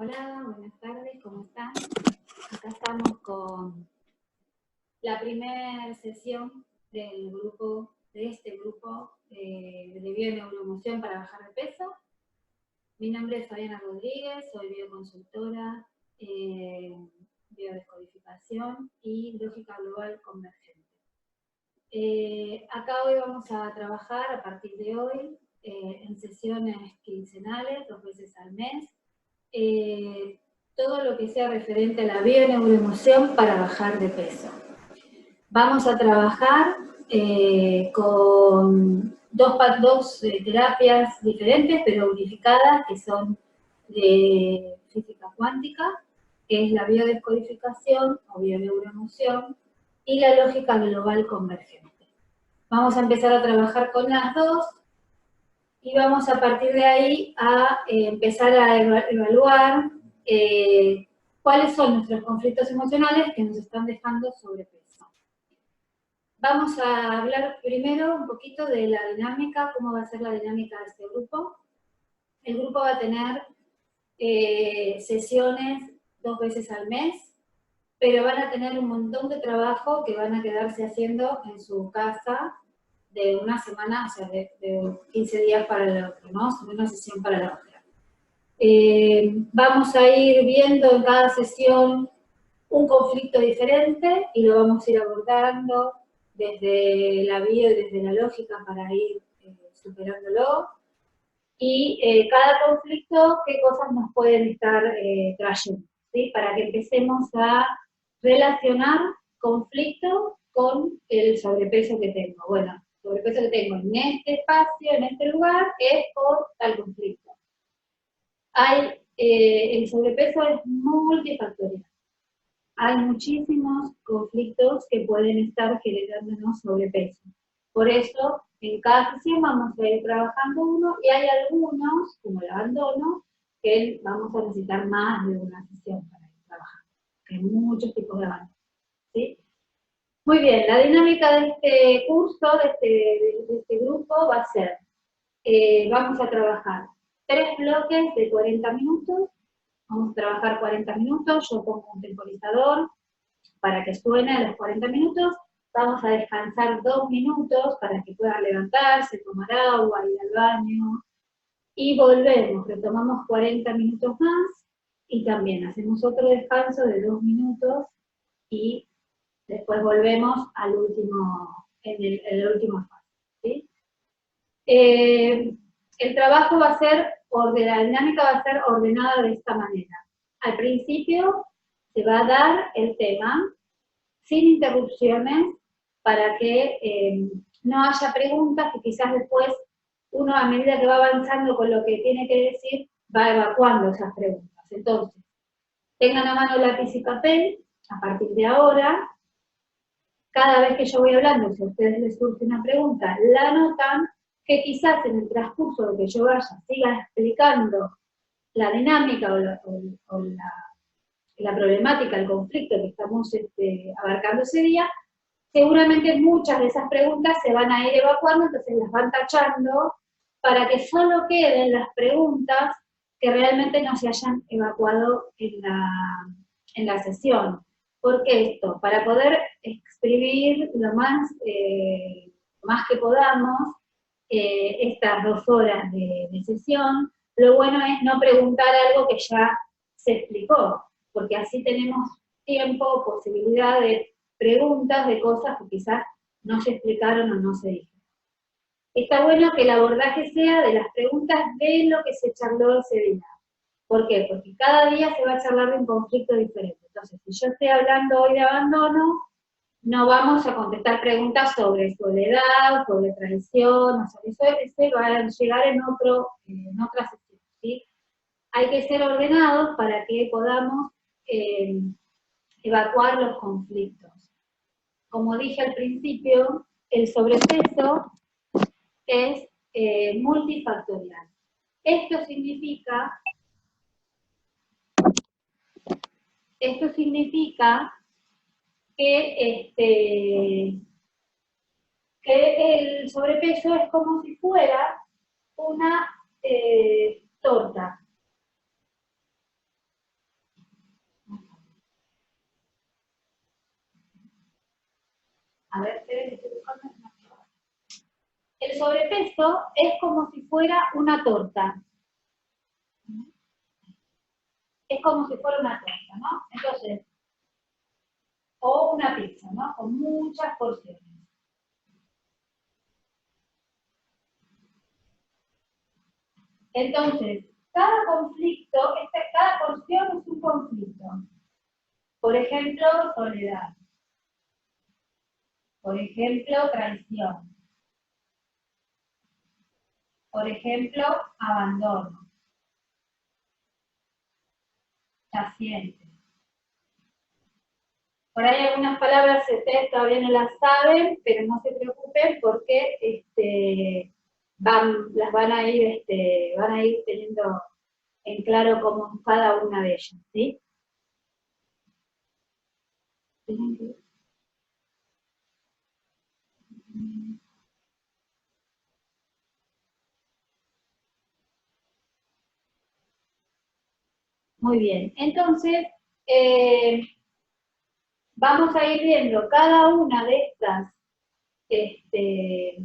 Hola, buenas tardes, ¿cómo están? Acá estamos con la primera sesión del grupo, de este grupo de bioneuroemoción para bajar de peso. Mi nombre es Fabiana Rodríguez, soy bioconsultora, biodescodificación y lógica global convergente. Acá hoy vamos a trabajar a partir de hoy en sesiones quincenales, 2 veces al mes, todo lo que sea referente a la bioneuroemoción para bajar de peso. Vamos a trabajar con dos terapias diferentes, pero unificadas, que son de física cuántica, que es la biodescodificación o bioneuroemoción, y la lógica global convergente. Vamos a empezar a trabajar con las dos, y vamos a partir de ahí a empezar a evaluar cuáles son nuestros conflictos emocionales que nos están dejando sobrepeso. Vamos a hablar primero un poquito de la dinámica, cómo va a ser la dinámica de este grupo. El grupo va a tener sesiones 2 veces al mes, pero van a tener un montón de trabajo que van a quedarse haciendo en su casa de una semana, o sea, de 15 días para la otra, ¿no? De una sesión para la otra. Vamos a ir viendo en cada sesión un conflicto diferente y lo vamos a ir abordando desde la bio y desde la lógica para ir superándolo. Y cada conflicto, qué cosas nos pueden estar trayendo, ¿sí? Para que empecemos a relacionar conflicto con el sobrepeso que tengo. Bueno, el sobrepeso que tengo en este espacio, en este lugar, es por tal conflicto. El sobrepeso es multifactorial. Hay muchísimos conflictos que pueden estar generándonos sobrepeso. Por eso, en cada sesión vamos a ir trabajando uno, y hay algunos, como el abandono, que vamos a necesitar más de una sesión para ir trabajando. Hay muchos tipos de abandono, ¿sí? Muy bien, la dinámica de este curso, de este grupo, va a ser, vamos a trabajar 3 bloques de 40 minutos, vamos a trabajar 40 minutos, yo pongo un temporizador para que suene a los 40 minutos, vamos a descansar 2 minutos para que puedan levantarse, tomar agua, ir al baño, y volvemos, retomamos 40 minutos más, y también hacemos otro descanso de 2 minutos, y después volvemos al último, en el último espacio, ¿sí? El trabajo va a ser, la dinámica va a ser ordenada de esta manera. Al principio se va a dar el tema sin interrupciones para que no haya preguntas que quizás después uno, a medida que va avanzando con lo que tiene que decir, va evacuando esas preguntas. Entonces, tengan a mano lápiz y papel a partir de ahora. Cada vez que yo voy hablando, si a ustedes les surge una pregunta, la anotan, que quizás en el transcurso de que yo vaya siga explicando la dinámica o la problemática, el conflicto que estamos abarcando ese día, seguramente muchas de esas preguntas se van a ir evacuando, entonces las van tachando para que solo queden las preguntas que realmente no se hayan evacuado en la sesión. ¿Por qué esto? Para poder exprimir lo más que podamos estas 2 horas de sesión. Lo bueno es no preguntar algo que ya se explicó, porque así tenemos tiempo, posibilidad de preguntas de cosas que quizás no se explicaron o no se dijeron. Está bueno que el abordaje sea de las preguntas de lo que se charló ese día. ¿Por qué? Porque cada día se va a charlar de un conflicto diferente. Entonces, si yo estoy hablando hoy de abandono, no vamos a contestar preguntas sobre soledad, sobre traición, o sea, eso va a llegar en otra sesión, ¿sí? Hay que ser ordenados para que podamos evacuar los conflictos. Como dije al principio, el sobrepeso es multifactorial. Esto significa que el sobrepeso es como si fuera una torta. A ver, esperen, estoy buscando una cosa. El sobrepeso es como si fuera una torta. Es como si fuera una torta, ¿no? Entonces, o una pizza, ¿no? Con muchas porciones. Entonces, cada conflicto, cada porción es un conflicto. Por ejemplo, soledad. Por ejemplo, traición. Por ejemplo, abandono. Paciente. Por ahí algunas palabras ustedes todavía no las saben, pero no se preocupen porque las van a ir teniendo en claro como cada una de ellas, ¿sí? Muy bien, entonces vamos a ir viendo cada una de estas de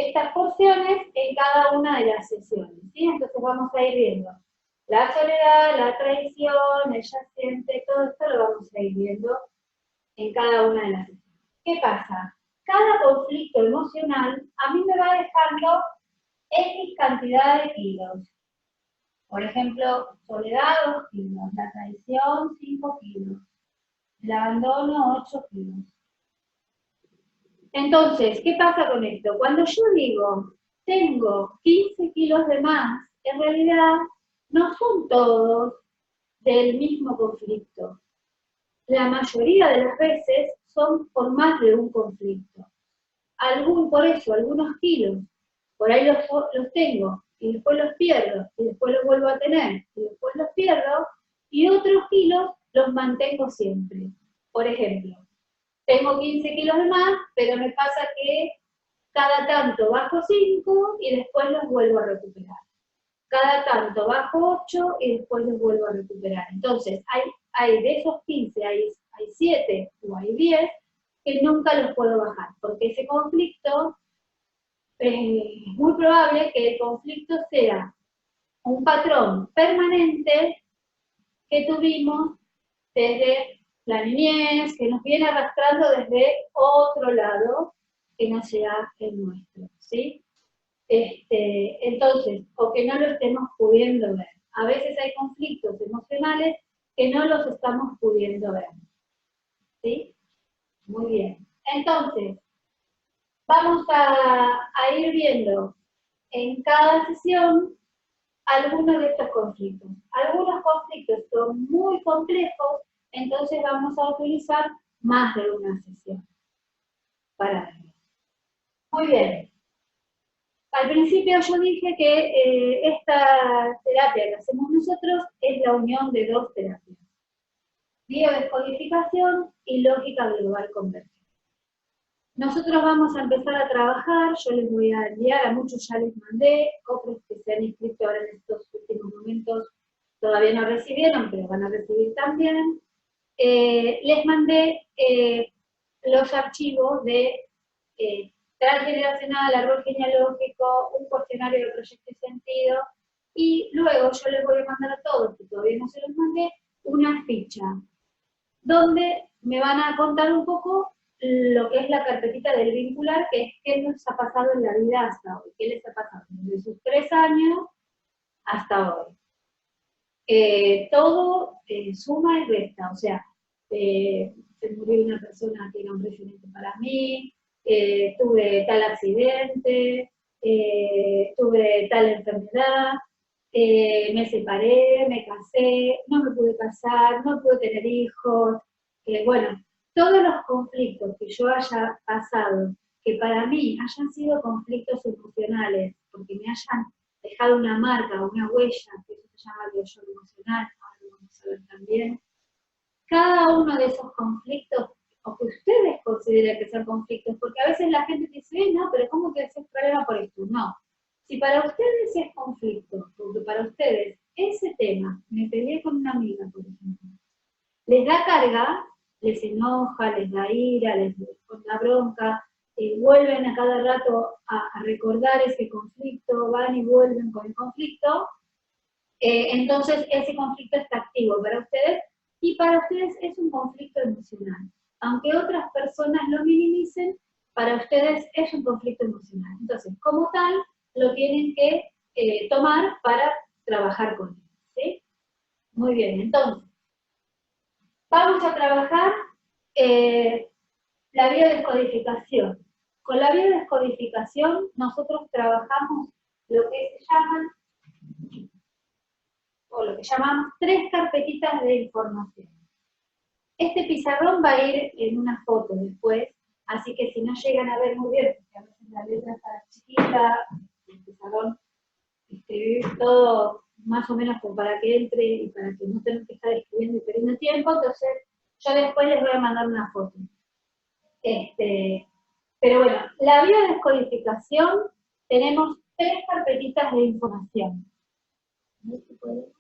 estas porciones en cada una de las sesiones, ¿sí? Entonces vamos a ir viendo la soledad, la traición, el yaciente, todo esto lo vamos a ir viendo en cada una de las sesiones. ¿Qué pasa? Cada conflicto emocional a mí me va dejando X cantidad de kilos. Por ejemplo, soledad 2 kilos, la traición 5 kilos, el abandono 8 kilos. Entonces, ¿qué pasa con esto? Cuando yo digo, tengo 15 kilos de más, en realidad no son todos del mismo conflicto. La mayoría de las veces son por más de un conflicto. Por eso, algunos kilos, por ahí los tengo, y después los pierdo, y después los vuelvo a tener, y después los pierdo, y otros kilos los mantengo siempre. Por ejemplo, tengo 15 kilos de más, pero me pasa que cada tanto bajo 5 y después los vuelvo a recuperar. Cada tanto bajo 8 y después los vuelvo a recuperar. Entonces, hay de esos 15, hay 7 o hay 10 que nunca los puedo bajar, porque ese conflicto, es muy probable que el conflicto sea un patrón permanente que tuvimos desde la niñez, que nos viene arrastrando desde otro lado que no sea el nuestro, ¿sí? Entonces, o que no lo estemos pudiendo ver. A veces hay conflictos emocionales que no los estamos pudiendo ver, ¿sí? Muy bien. Entonces, vamos a ir viendo en cada sesión algunos de estos conflictos. Algunos conflictos son muy complejos, entonces vamos a utilizar más de una sesión para verlos. Muy bien. Al principio yo dije que esta terapia que hacemos nosotros es la unión de dos terapias. Biodescodificación y lógica global convergente. Nosotros vamos a empezar a trabajar, yo les voy a enviar, a muchos ya les mandé, otros que se han inscrito ahora en estos últimos momentos todavía no recibieron, pero van a recibir también. Les mandé los archivos de transgeneracional, árbol genealógico, un cuestionario de proyecto y sentido, y luego yo les voy a mandar a todos, que todavía no se los mandé, una ficha, donde me van a contar un poco lo que es la carpetita del vincular, que es qué nos ha pasado en la vida hasta hoy, qué les ha pasado desde sus 3 años hasta hoy. Todo suma y resta, o sea, se murió una persona que era un referente para mí, tuve tal accidente, tuve tal enfermedad, me separé, me casé, no me pude casar, no pude tener hijos, bueno, todos los conflictos que yo haya pasado, que para mí hayan sido conflictos emocionales, porque me hayan dejado una marca, una huella, que eso se llama el yo emocional, ahora lo vamos a ver también. Cada uno de esos conflictos, o que ustedes consideren que son conflictos, porque a veces la gente dice, no, pero ¿cómo que ese problema por esto? No. Si para ustedes es conflicto, porque para ustedes ese tema, me peleé con una amiga, por ejemplo, les da carga, les enoja, les da ira, les da bronca, vuelven a cada rato a recordar ese conflicto, van y vuelven con el conflicto, entonces ese conflicto está activo para ustedes, y para ustedes es un conflicto emocional. Aunque otras personas lo minimicen, para ustedes es un conflicto emocional. Entonces, como tal, lo tienen que tomar para trabajar con él, ¿sí? Muy bien, entonces, vamos a trabajar la biodescodificación. Con la biodescodificación nosotros trabajamos lo que se llaman, o lo que llamamos 3 carpetitas de información. Este pizarrón va a ir en una foto después, así que si no llegan a ver muy bien, porque a veces la letra está chiquita, el pizarrón, escribir todo más o menos como para que entre y para que no tengan que estar escribiendo y perdiendo tiempo, entonces yo después les voy a mandar una foto. Pero bueno, la biodescodificación, tenemos 3 carpetitas de información. A ver si puedo.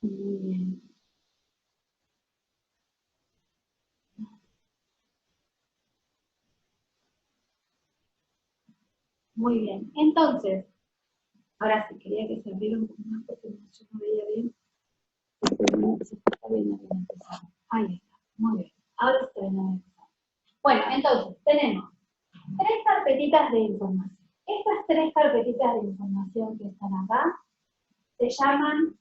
Muy bien. Muy bien. Entonces, ahora sí, quería que se abriera un poco más porque yo no veía bien. Se está viendo bien empezado. Ahí está. Muy bien. Ahora está bien empezado. Bueno, entonces, tenemos 3 carpetitas de información. Estas 3 carpetitas de información que están acá se llaman,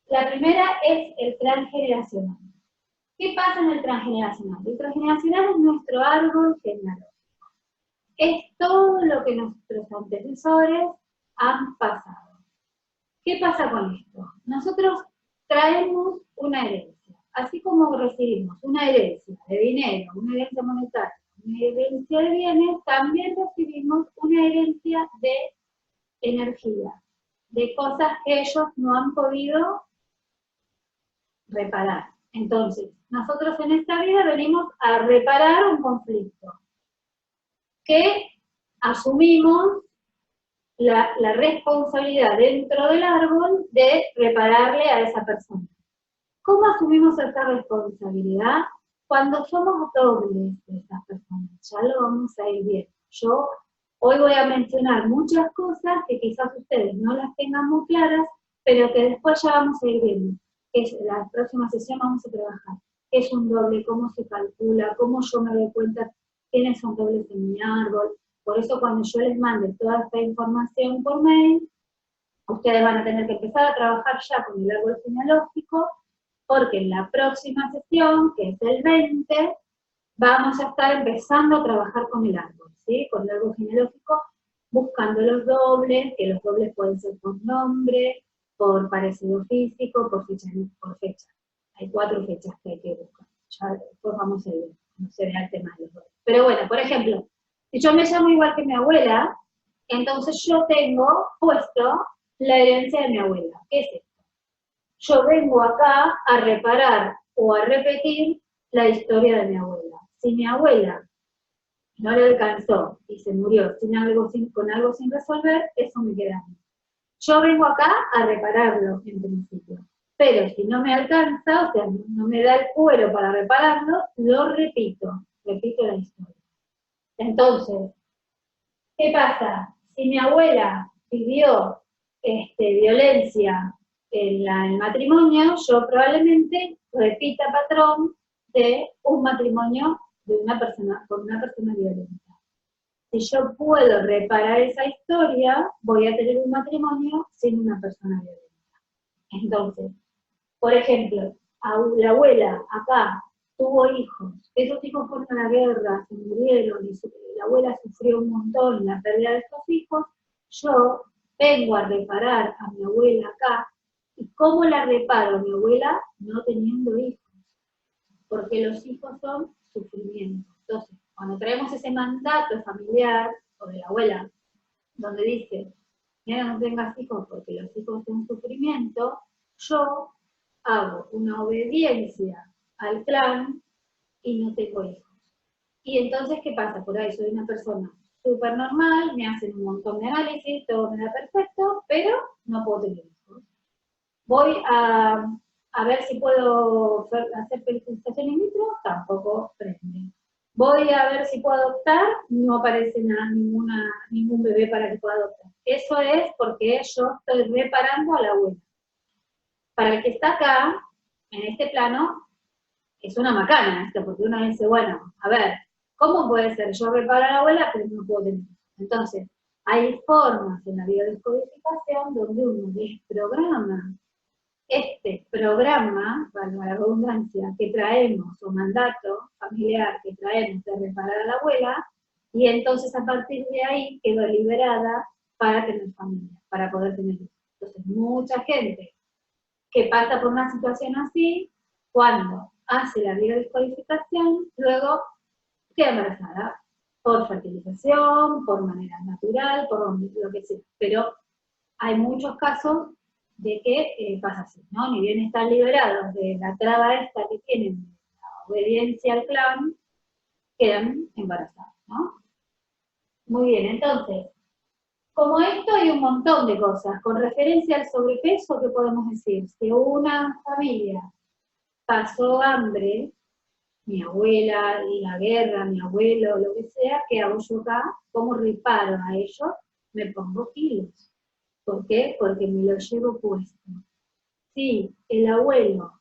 la primera es el transgeneracional. ¿Qué pasa en el transgeneracional? El transgeneracional es nuestro árbol genealógico. Es todo lo que nuestros antecesores han pasado. ¿Qué pasa con esto? Nosotros traemos una herencia, así como recibimos una herencia de dinero, una herencia monetaria, una herencia de bienes, también recibimos una herencia de energía, de cosas que ellos no han podido reparar. Entonces, nosotros en esta vida venimos a reparar un conflicto que asumimos la responsabilidad dentro del árbol de repararle a esa persona. ¿Cómo asumimos esta responsabilidad? Cuando somos dobles de esas personas, ya lo vamos a ir viendo. Yo hoy voy a mencionar muchas cosas que quizás ustedes no las tengan muy claras, pero que después ya vamos a ir viendo. En la próxima sesión vamos a trabajar qué es un doble, cómo se calcula, cómo yo me doy cuenta quiénes son dobles en mi árbol. Por eso cuando yo les mande toda esta información por mail, ustedes van a tener que empezar a trabajar ya con el árbol genealógico, porque en la próxima sesión, que es el 20, vamos a estar empezando a trabajar con el árbol, ¿sí? Con el árbol genealógico, buscando los dobles, que los dobles pueden ser por nombre, por parecido físico, por fecha. Hay 4 fechas que hay que buscar. Ya después vamos a ir, no se vea el tema de los dobles. Pero bueno, por ejemplo, si yo me llamo igual que mi abuela, entonces yo tengo puesto la herencia de mi abuela. ¿Qué es esto? Yo vengo acá a reparar o a repetir la historia de mi abuela. Si mi abuela no le alcanzó y se murió con algo sin resolver, eso me queda a mí. Yo vengo acá a repararlo en principio. Pero si no me alcanza, o sea, no me da el cuero para repararlo, lo repito la historia. Entonces, ¿qué pasa? Si mi abuela vivió violencia en el matrimonio, yo probablemente repita patrón de un matrimonio de con una persona violenta. Si yo puedo reparar esa historia, voy a tener un matrimonio sin una persona violenta. Entonces, por ejemplo, la abuela acá tuvo hijos, esos hijos fueron a la guerra, se murieron, y la abuela sufrió un montón la pérdida de estos hijos, yo vengo a reparar a mi abuela acá. ¿Y cómo la reparo a mi abuela? No teniendo hijos, porque los hijos son sufrimiento. Entonces, cuando traemos ese mandato familiar, o de la abuela, donde dice, mira, no tengas hijos porque los hijos son sufrimiento, yo hago una obediencia al clan y no tengo hijos. Y entonces, ¿qué pasa? Por ahí soy una persona súper normal, me hacen un montón de análisis, todo me da perfecto, pero no puedo tener hijos. Voy a ver si puedo hacer fertilización in vitro, tampoco prende. Voy a ver si puedo adoptar, no aparece nada, ningún bebé para que pueda adoptar. Eso es porque yo estoy reparando a la abuela. Para el que está acá, en este plano, es una macana esto, porque uno dice, bueno, a ver, ¿cómo puede ser? Yo reparo a la abuela, pero no puedo tener. Entonces, hay formas en la biodescodificación donde uno desprograma este programa, valga la redundancia, que traemos, o mandato familiar que traemos de reparar a la abuela, y entonces a partir de ahí quedo liberada para tener familia, para poder tener hijos. Entonces, mucha gente que pasa por una situación así, cuando hace la biodescodificación, luego queda embarazada, por fertilización, por manera natural, por lo que sea. Pero hay muchos casos de que pasa así, ¿no? Ni bien están liberados de la traba esta que tienen, de la obediencia al clan, quedan embarazados, ¿no? Muy bien, entonces, como esto hay un montón de cosas. Con referencia al sobrepeso, ¿qué podemos decir? Si una familia pasó hambre, mi abuela, la guerra, mi abuelo, lo que sea, ¿qué hago yo acá? ¿Cómo reparo a ellos? Me pongo kilos. ¿Por qué? Porque me lo llevo puesto. Sí, el abuelo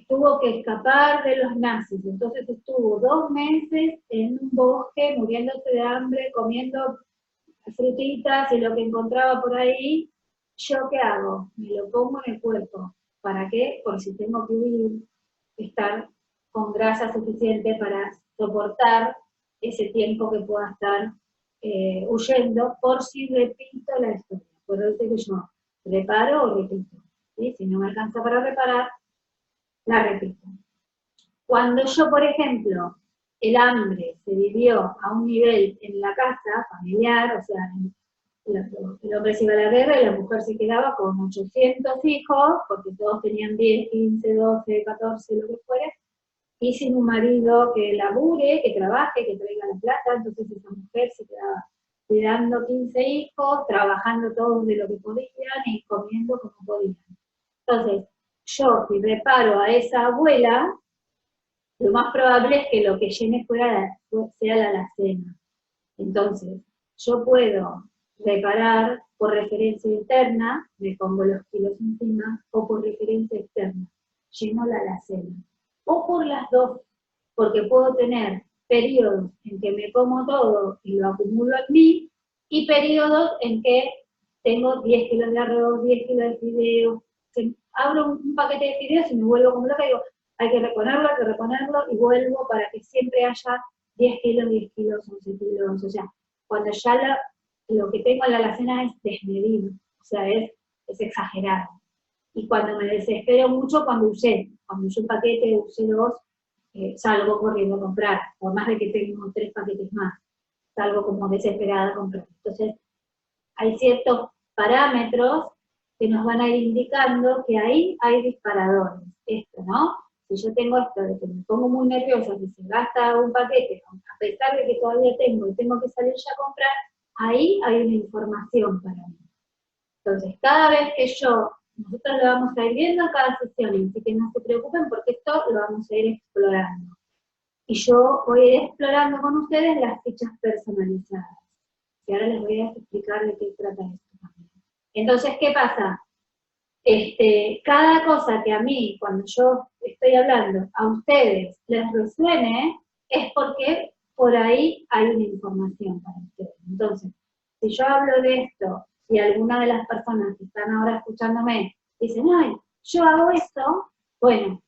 tuvo que escapar de los nazis, entonces estuvo 2 meses en un bosque muriéndose de hambre, comiendo frutitas y lo que encontraba por ahí. ¿Yo qué hago? Me lo pongo en el cuerpo. ¿Para qué? Por si tengo que huir, estar con grasa suficiente para soportar ese tiempo que pueda estar huyendo, por si repito la historia. Por eso que yo reparo o repito. ¿Sí? Si no me alcanza para reparar, la repito. Cuando yo, por ejemplo, el hambre se vivió a un nivel en la casa familiar, o sea, el hombre se iba a la guerra y la mujer se quedaba con 800 hijos, porque todos tenían 10, 15, 12, 14, lo que fuera, y sin un marido que labure, que trabaje, que traiga la plata, entonces esa mujer se quedaba cuidando 15 hijos, trabajando todos de lo que podían y comiendo como podían. Entonces, yo si reparo a esa abuela, lo más probable es que lo que llene sea la alacena. Entonces, yo puedo reparar por referencia interna, me pongo los kilos encima, o por referencia externa, lleno la alacena. O por las dos, porque puedo tener periodos en que me como todo y lo acumulo en mí, y periodos en que tengo 10 kilos de arroz, 10 kilos de fideos, abro un paquete de fideos y me vuelvo como loca y digo, hay que reponerlo y vuelvo para que siempre haya 10 kilos, 11 kilos, o sea, cuando ya lo que tengo en la alacena es desmedido, o sea, es exagerado. Y cuando me desespero mucho, cuando usé un paquete, usé 2, salgo corriendo a comprar, por más de que tengo 3 paquetes más, salgo como desesperada a comprar. Entonces, hay ciertos parámetros que nos van a ir indicando que ahí hay disparadores. Esto, ¿no? Si yo tengo esto de que me pongo muy nerviosa, que se gasta un paquete, a pesar de que todavía tengo y tengo que salir ya a comprar, ahí hay una información para mí. Entonces, cada vez que nosotros lo vamos a ir viendo en cada sesión, así que no se preocupen porque esto lo vamos a ir explorando. Y yo voy a ir explorando con ustedes las fichas personalizadas. Y ahora les voy a explicar de qué trata esto también. Entonces, ¿qué pasa? Cada cosa que a mí, cuando yo estoy hablando, a ustedes les resuene, es porque por ahí hay una información para ustedes. Entonces, si yo hablo de esto y alguna de las personas que están ahora escuchándome dicen, ay, yo hago esto, bueno,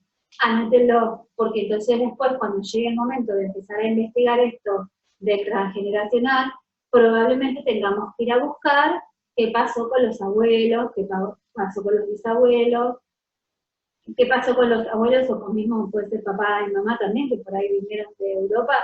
anótenlo, porque entonces después cuando llegue el momento de empezar a investigar esto del transgeneracional, probablemente tengamos que ir a buscar qué pasó con los abuelos, qué pasó con los bisabuelos, ¿Qué pasó con los abuelos o con mismo puede ser papá y mamá también, que por ahí vinieron de Europa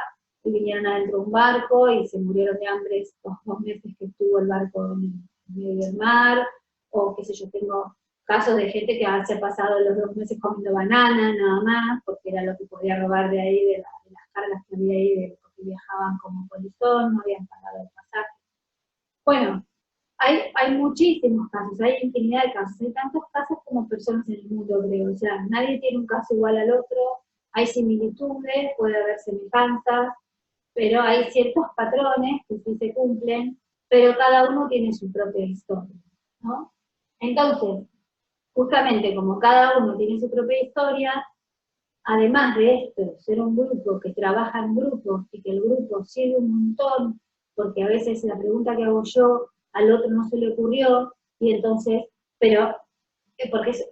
y vinieron adentro de un barco y se murieron de hambre estos 2 meses que estuvo el barco en el medio del mar, o qué sé yo, tengo casos de gente que se ha pasado los 2 meses comiendo banana nada más, porque era lo que podía robar de ahí, de las cargas que había ahí, porque viajaban como polizón, no habían pagado el pasaje. Bueno, hay muchísimos casos, hay infinidad de casos, hay tantos casos como personas en el mundo, creo, o sea, nadie tiene un caso igual al otro, hay similitudes, puede haber semejanzas, pero hay ciertos patrones que sí se cumplen, pero cada uno tiene su propia historia, ¿no? Entonces, justamente como cada uno tiene su propia historia, además de esto, ser un grupo que trabaja en grupo y que el grupo sirve un montón, porque a veces la pregunta que hago yo al otro no se le ocurrió, y entonces, pero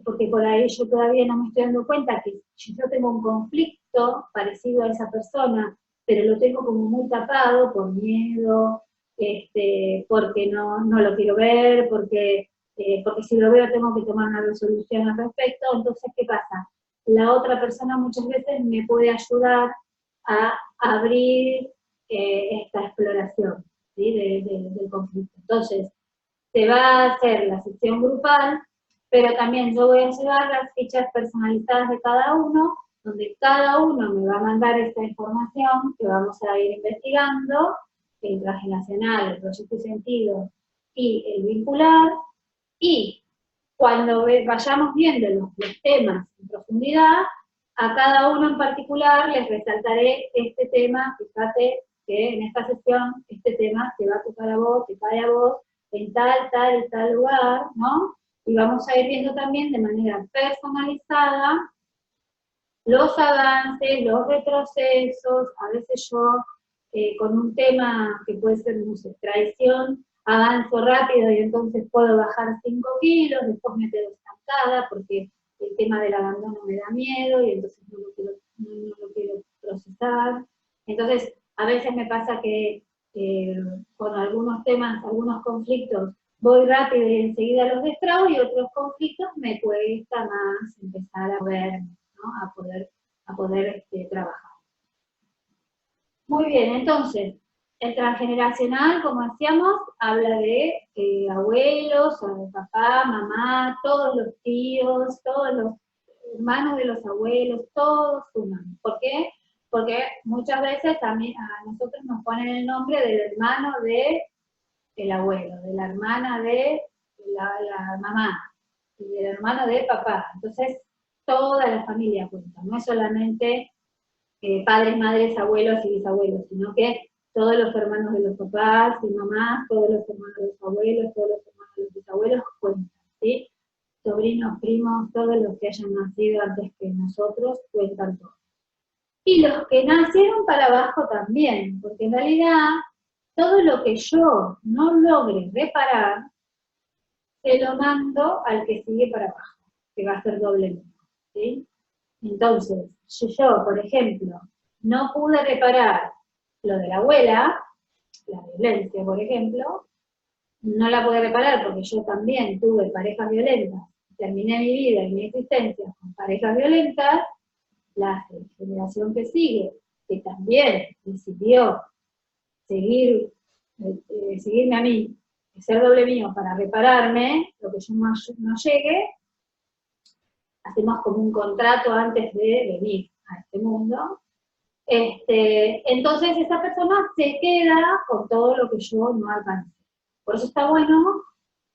porque por ahí yo todavía no me estoy dando cuenta que yo tengo un conflicto parecido a esa persona, pero lo tengo como muy tapado por miedo, porque no lo quiero ver, porque si lo veo tengo que tomar una resolución al respecto. Entonces, ¿qué pasa? La otra persona muchas veces me puede ayudar a abrir esta exploración, ¿sí? Del conflicto. Entonces, se va a hacer la sesión grupal, pero también yo voy a llevar las fichas personalizadas de cada uno, donde cada uno me va a mandar esta información que vamos a ir investigando, el traje nacional, el proyecto y sentido y el vincular, y cuando vayamos viendo los temas en profundidad, a cada uno en particular les resaltaré este tema. Fíjate que en esta sesión este tema te va a tocar a vos, te cae a vos, en tal, tal y tal lugar, ¿no? Y vamos a ir viendo también de manera personalizada los avances, los retrocesos. A veces yo con un tema que puede ser, no sé, traición, avanzo rápido y entonces puedo bajar 5 kilos, después me quedo estancada porque el tema del abandono me da miedo y entonces no lo quiero procesar. Entonces, a veces me pasa que con algunos temas, algunos conflictos, voy rápido y enseguida los destrabo, y otros conflictos me cuesta más empezar a ver, ¿no? A poder trabajar. Muy bien, entonces, el transgeneracional, como decíamos, habla de abuelos, papá, mamá, todos los tíos, todos los hermanos de los abuelos, todos suman. ¿Por qué? Porque muchas veces también a nosotros nos ponen el nombre del hermano del abuelo, de la hermana de la mamá, y del hermano de papá. Entonces, toda la familia cuenta, no es solamente padres, madres, abuelos y bisabuelos, sino que todos los hermanos de los papás y mamás, todos los hermanos de los abuelos, todos los hermanos de los bisabuelos cuentan, ¿sí? Sobrinos, primos, todos los que hayan nacido antes que nosotros cuentan todos. Y los que nacieron para abajo también, porque en realidad todo lo que yo no logre reparar, se lo mando al que sigue para abajo, que va a ser doble, ¿sí? Entonces, si yo, por ejemplo, no pude reparar lo de la abuela, la violencia, por ejemplo, no la pude reparar porque yo también tuve parejas violentas, terminé mi vida y mi existencia con parejas violentas, la generación que sigue, que también decidió seguirme a mí, ser doble mío para repararme, lo que yo no llegue, hacemos como un contrato antes de venir a este mundo. Entonces esa persona se queda con todo lo que yo no alcancé. Por eso está bueno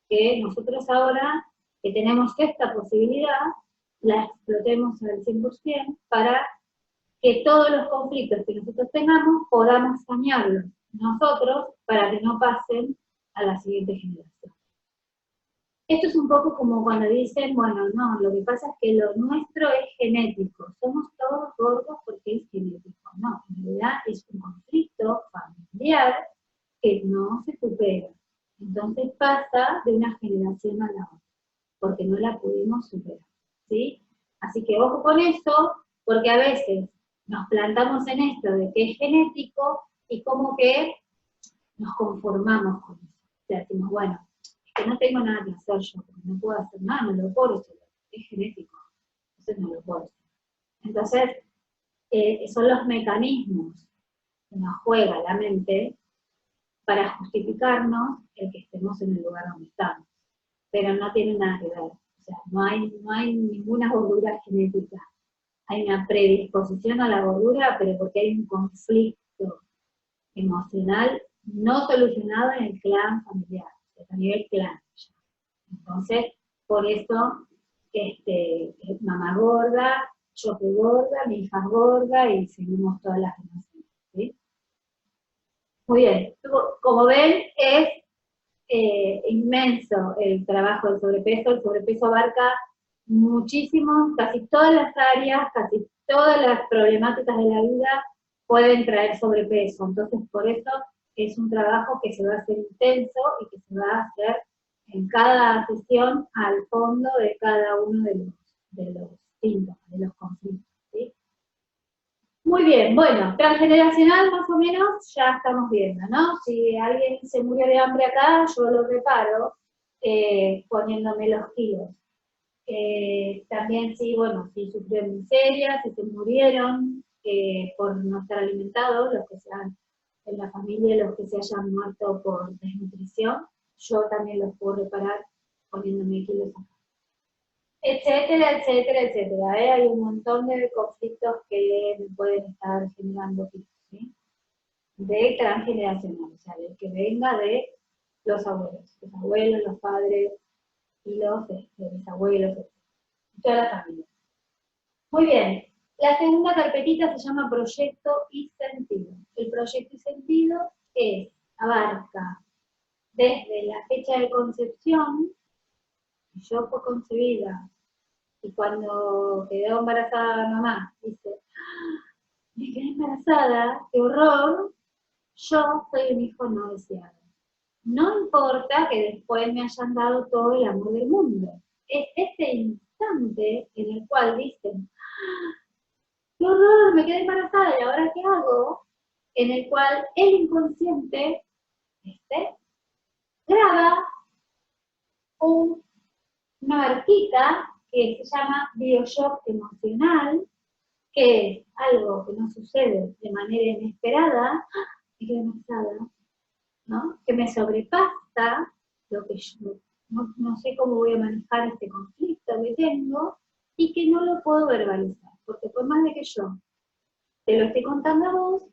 que nosotros ahora, que tenemos esta posibilidad, la explotemos al 100% para que todos los conflictos que nosotros tengamos podamos sanearlos nosotros para que no pasen a la siguiente generación. Esto es un poco como cuando dicen, bueno, no, lo que pasa es que lo nuestro es genético, somos todos gordos porque es genético. No, en realidad es un conflicto familiar que no se supera. Entonces pasa de una generación a la otra, porque no la pudimos superar, ¿sí? Así que ojo con eso, porque a veces nos plantamos en esto de que es genético y como que nos conformamos con eso. O sea, decimos, bueno, es que no tengo nada que hacer yo, porque no puedo hacer nada, no lo puedo resolver, es genético. Entonces, son los mecanismos que nos juega la mente para justificarnos el que estemos en el lugar donde estamos. Pero no tiene nada que ver. O sea, no hay ninguna gordura genética. Hay una predisposición a la gordura, pero porque hay un conflicto emocional no solucionado en el clan familiar, a nivel clan. Entonces, por eso, mamá gorda, yo que gorda, mi hija gorda, y seguimos todas las demás. ¿Sí? Muy bien, como ven, es inmenso el trabajo del sobrepeso. El sobrepeso abarca muchísimo, casi todas las áreas, casi todas las problemáticas de la vida pueden traer sobrepeso. Entonces, por eso es un trabajo que se va a hacer intenso y que se va a hacer en cada sesión al fondo de cada uno de los síntomas, de los conflictos. ¿Sí? Muy bien, bueno, transgeneracional más o menos ya estamos viendo, ¿no? Si alguien se murió de hambre acá, yo lo reparo poniéndome los kilos. También sí, bueno, si sufrieron miseria, si se murieron por no estar alimentados, los que sean en la familia, los que se hayan muerto por desnutrición, yo también los puedo reparar poniéndome kilos acá. Etcétera, etcétera, etcétera. Hay un montón de conflictos que me pueden estar generando, ¿sí? De transgeneracional, o sea, del que venga de los abuelos, los padres y los bisabuelos, toda la familia. Muy bien, la segunda carpetita se llama proyecto y sentido. El proyecto y sentido abarca desde la fecha de concepción, yo fui concebida, y cuando quedó embarazada mamá, dice, me quedé embarazada, qué horror, yo soy un hijo no deseado. No importa que después me hayan dado todo el amor del mundo. Es este instante en el cual dicen, qué horror, me quedé embarazada, ¿y ahora qué hago? En el cual el inconsciente graba una marquita que se llama bioshock emocional, que es algo que no sucede de manera inesperada, me quedé embarazada, ¿no? Que me sobrepasa lo que yo no sé cómo voy a manejar este conflicto que tengo y que no lo puedo verbalizar, porque por más de que yo te lo estoy contando a vos,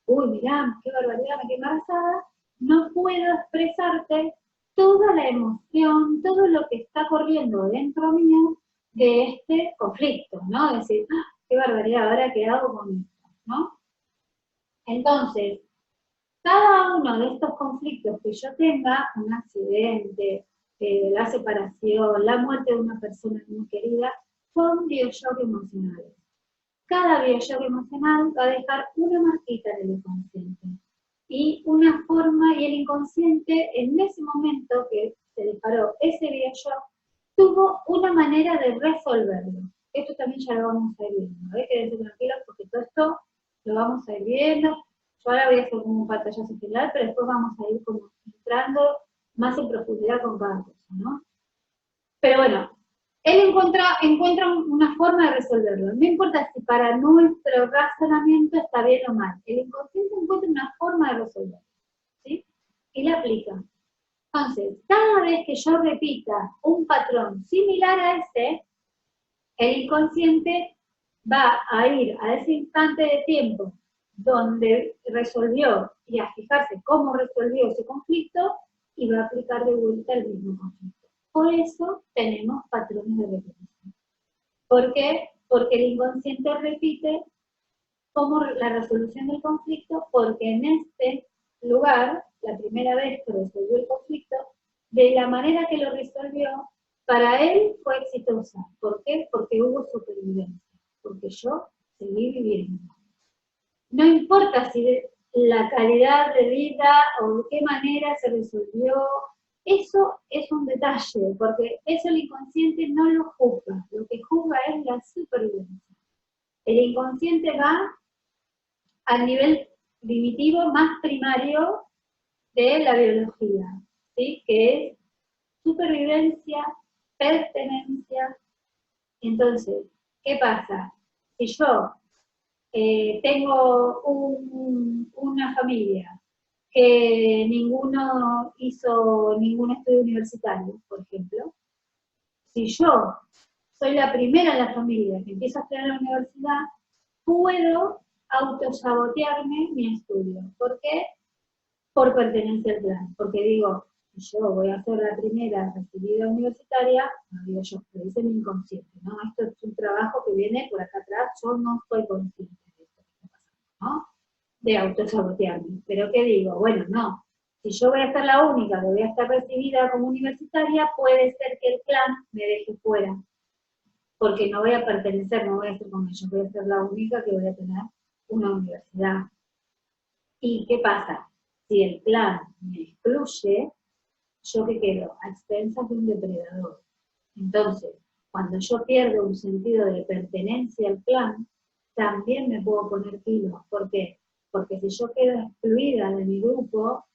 uy, mirá, qué barbaridad, me quedé embarazada, no puedo expresarte toda la emoción, todo lo que está corriendo dentro mío de este conflicto, ¿no? Decir, ¡ah, qué barbaridad, ahora qué hago con esto, ¿no? Entonces, cada uno de estos conflictos que yo tenga, un accidente, la separación, la muerte de una persona muy querida, son bioshock emocionales. Cada bioshock emocional va a dejar una marquita en el inconsciente. Y una forma, y el inconsciente en ese momento que se disparó ese bioshock, tuvo una manera de resolverlo. Esto también ya lo vamos a ir viendo, quédense tranquilos porque todo esto lo vamos a ir viendo. Yo ahora voy a hacer como un pantallazo general, pero después vamos a ir como entrando más en profundidad con cada cosa, ¿no? Pero bueno, él encuentra una forma de resolverlo. No importa si para nuestro razonamiento está bien o mal. El inconsciente encuentra una forma de resolverlo, ¿sí? Y la aplica. Entonces, cada vez que yo repita un patrón similar a ese, el inconsciente va a ir a ese instante de tiempo donde resolvió y a fijarse cómo resolvió ese conflicto y va a aplicar de vuelta el mismo conflicto. Por eso tenemos patrones de repetición. ¿Por qué? Porque el inconsciente repite como la resolución del conflicto, porque en este lugar, la primera vez que resolvió el conflicto, de la manera que lo resolvió, para él fue exitosa. ¿Por qué? Porque hubo supervivencia, porque yo seguí viviendo. No importa si la calidad de vida o de qué manera se resolvió, eso es un detalle, porque eso el inconsciente no lo juzga, lo que juzga es la supervivencia. El inconsciente va al nivel primitivo más primario de la biología, ¿sí? Que es supervivencia, pertenencia. Entonces, ¿qué pasa? Si yo tengo una familia que ninguno hizo ningún estudio universitario, por ejemplo, si yo soy la primera en la familia que empieza a estudiar en la universidad, puedo autosabotearme mi estudio. ¿Por qué? Por pertenencia al plan. Porque digo, si yo voy a ser la primera recibida universitaria, no digo yo, lo dice mi inconsciente, ¿no? Esto es un trabajo que viene por acá atrás, yo no estoy consciente de esto que está pasando, ¿no? De autosabotearme. Pero ¿qué digo? Bueno, no. Si yo voy a ser la única que voy a estar recibida como universitaria, puede ser que el plan me deje fuera, porque no voy a pertenecer, no voy a estar con ellos, voy a ser la única que voy a tener una universidad. ¿Y qué pasa? Si el plan me excluye, ¿yo qué quedo? A expensas de un depredador. Entonces, cuando yo pierdo un sentido de pertenencia al plan, también me puedo poner kilos. ¿Por qué? Porque si yo quedo excluida de mi grupo,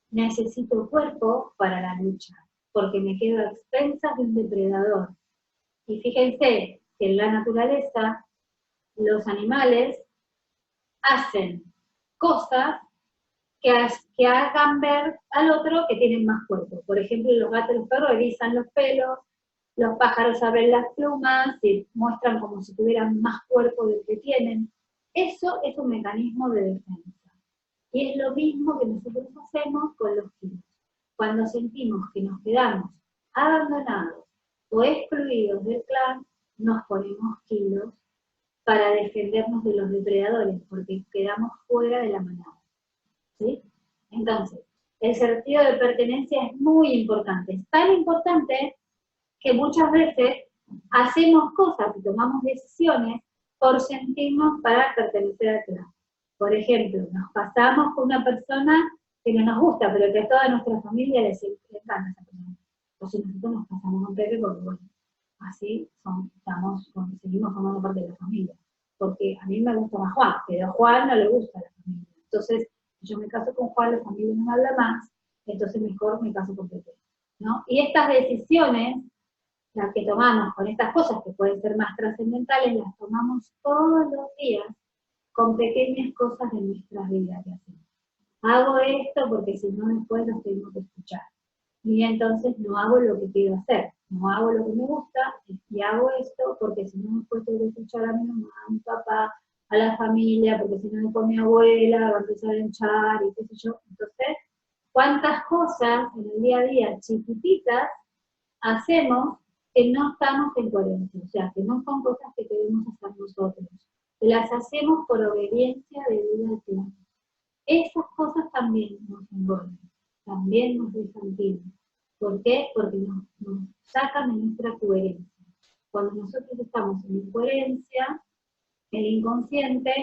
necesito cuerpo para la lucha, porque me quedo a expensas de un depredador. Y fíjense que en la naturaleza los animales hacen cosas que hagan ver al otro que tienen más cuerpo. Por ejemplo, los gatos y los perros erizan los pelos, los pájaros abren las plumas y muestran como si tuvieran más cuerpo del que tienen. Eso es un mecanismo de defensa. Y es lo mismo que nosotros hacemos con los kilos. Cuando sentimos que nos quedamos abandonados o excluidos del clan, nos ponemos kilos para defendernos de los depredadores, porque quedamos fuera de la manada. ¿Sí? Entonces, el sentido de pertenencia es muy importante. Es tan importante que muchas veces hacemos cosas y tomamos decisiones por sentirnos para pertenecer al clan. Por ejemplo, nos casamos con una persona que no nos gusta, pero que a toda nuestra familia les encanta esa persona. Entonces nosotros nos casamos con Pepe porque, bueno, así seguimos formando parte de la familia. Porque a mí me gusta más Juan, pero a Juan no le gusta la familia. Entonces, si yo me caso con Juan, la familia no me habla más, entonces mejor me caso con Pepe, ¿no? Y estas decisiones, las que tomamos con estas cosas que pueden ser más trascendentales, las tomamos todos los días con pequeñas cosas de nuestras vidas que hacemos. Hago esto porque si no después los tengo que escuchar. Y entonces no hago lo que quiero hacer, no hago lo que me gusta, y hago esto porque si no después tengo que escuchar a mi mamá, a mi papá, a la familia, porque si no después mi abuela va a empezar a hinchar y qué sé yo. Entonces, ¿cuántas cosas en el día a día chiquititas hacemos que no estamos en coherencia? O sea, que no son cosas que queremos hacer nosotros, que las hacemos por obediencia de vida al plan. Esas cosas también nos engordan, también nos desantiman. ¿Por qué? Porque nos sacan de nuestra coherencia. Cuando nosotros estamos en incoherencia, el inconsciente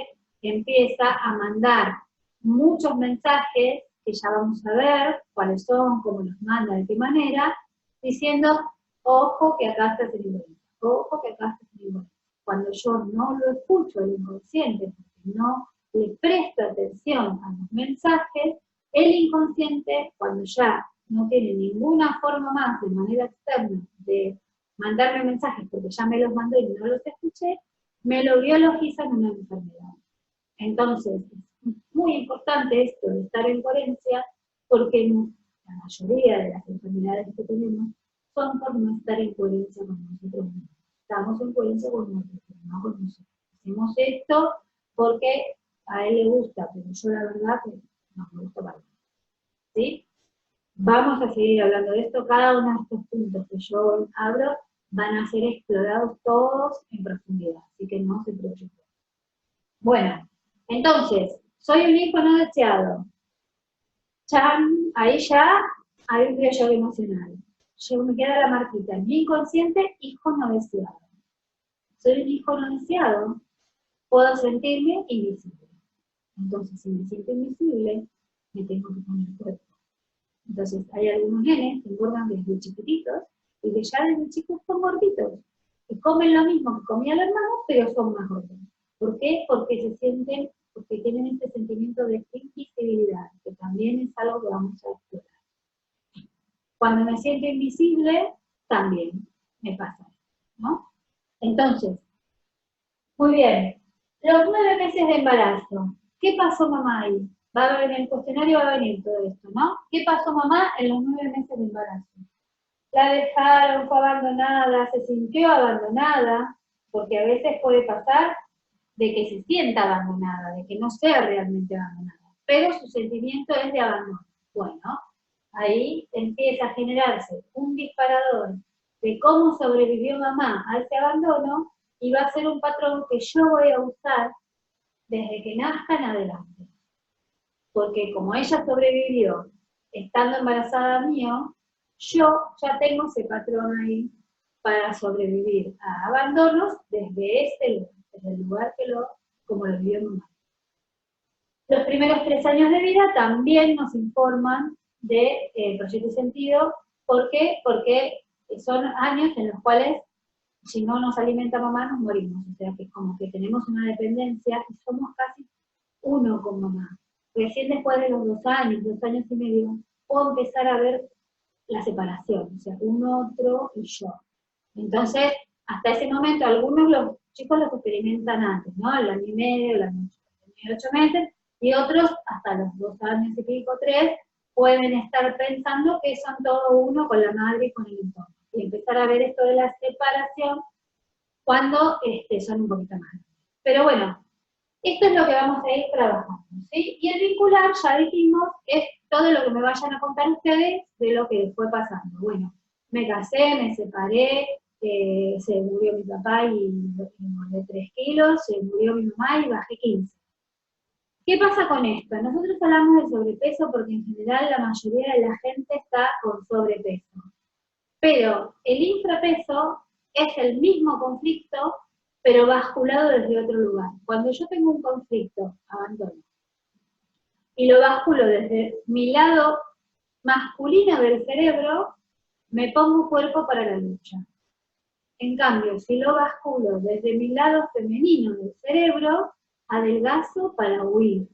empieza a mandar muchos mensajes, que ya vamos a ver cuáles son, cómo los manda, de qué manera, diciendo, ojo que acá estás en incoherencia, ojo que acá estás en incoherencia. Cuando yo no lo escucho, el inconsciente, porque no le presto atención a los mensajes, el inconsciente, cuando ya no tiene ninguna forma más de manera externa de mandarme mensajes, porque ya me los mandó y no los escuché, me lo biologiza en una enfermedad. Entonces, es muy importante esto de estar en coherencia, porque la mayoría de las enfermedades que tenemos son por no estar en coherencia con nosotros mismos. Estamos en coherencia con nosotros, no con nosotros. Hacemos esto porque a él le gusta, pero yo la verdad que no me gusta para mí. ¿Sí? Vamos a seguir hablando de esto. Cada uno de estos puntos que yo abro van a ser explorados todos en profundidad, así que no se preocupen. Bueno, entonces, soy un hijo no deseado. Chan, ahí ya hay un criollo emocional. Yo me queda la marquita. En mi inconsciente, hijo no deseado. Soy un hijo no deseado. Puedo sentirme invisible. Entonces, si me siento invisible, me tengo que poner cuerpo. Entonces, hay algunos nenes que engordan desde chiquititos y que ya desde chicos son gorditos. Y comen lo mismo que comía el hermano, pero son más gordos. ¿Por qué? Porque tienen este sentimiento de invisibilidad, que también es algo que vamos a explorar. Cuando me siento invisible, también me pasa, ¿no? Entonces, Muy bien. Los 9 meses de embarazo. ¿Qué pasó mamá ahí? Va a venir el cuestionario, va a venir todo esto, ¿no? ¿Qué pasó mamá en los 9 meses de embarazo? La dejaron, fue abandonada, se sintió abandonada, porque a veces puede pasar de que se sienta abandonada, de que no sea realmente abandonada, pero su sentimiento es de abandono. Bueno, ahí empieza a generarse un disparador de cómo sobrevivió mamá a ese abandono y va a ser un patrón que yo voy a usar desde que nazca en adelante. Porque como ella sobrevivió estando embarazada mío, yo ya tengo ese patrón ahí para sobrevivir a abandonos desde este lugar, desde el lugar como lo vivió mamá. Los primeros 3 años de vida también nos informan de Proyecto y Sentido. ¿Por qué? Porque son años en los cuales si no nos alimenta mamá nos morimos. O sea que es como que tenemos una dependencia y somos casi uno con mamá. Recién después de los 2 años, 2 años y medio, puedo empezar a ver la separación, o sea, un otro y yo. Entonces, hasta ese momento, algunos los chicos los experimentan antes, ¿no? El año y medio, el año y 8 meses, y otros hasta los 2 años y pico, 3, pueden estar pensando que son todo uno con la madre y con el entorno. Y empezar a ver esto de la separación cuando son un poquito más. Pero bueno, esto es lo que vamos a ir trabajando, ¿sí? Y el vincular, ya dijimos, es todo lo que me vayan a contar ustedes de lo que fue pasando. Bueno, me casé, me separé, se murió mi papá y engordé 3 kilos, se murió mi mamá y bajé 15. ¿Qué pasa con esto? Nosotros hablamos de sobrepeso porque en general la mayoría de la gente está con sobrepeso. Pero el infrapeso es el mismo conflicto, pero basculado desde otro lugar. Cuando yo tengo un conflicto, abandono, y lo basculo desde mi lado masculino del cerebro, me pongo cuerpo para la lucha. En cambio, si lo basculo desde mi lado femenino del cerebro, adelgazo para huir.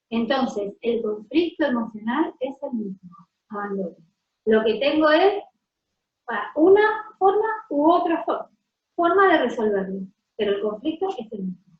Entonces, el conflicto emocional es el mismo, abandono. Lo que tengo es una forma u otra forma de resolverlo, pero el conflicto es el mismo.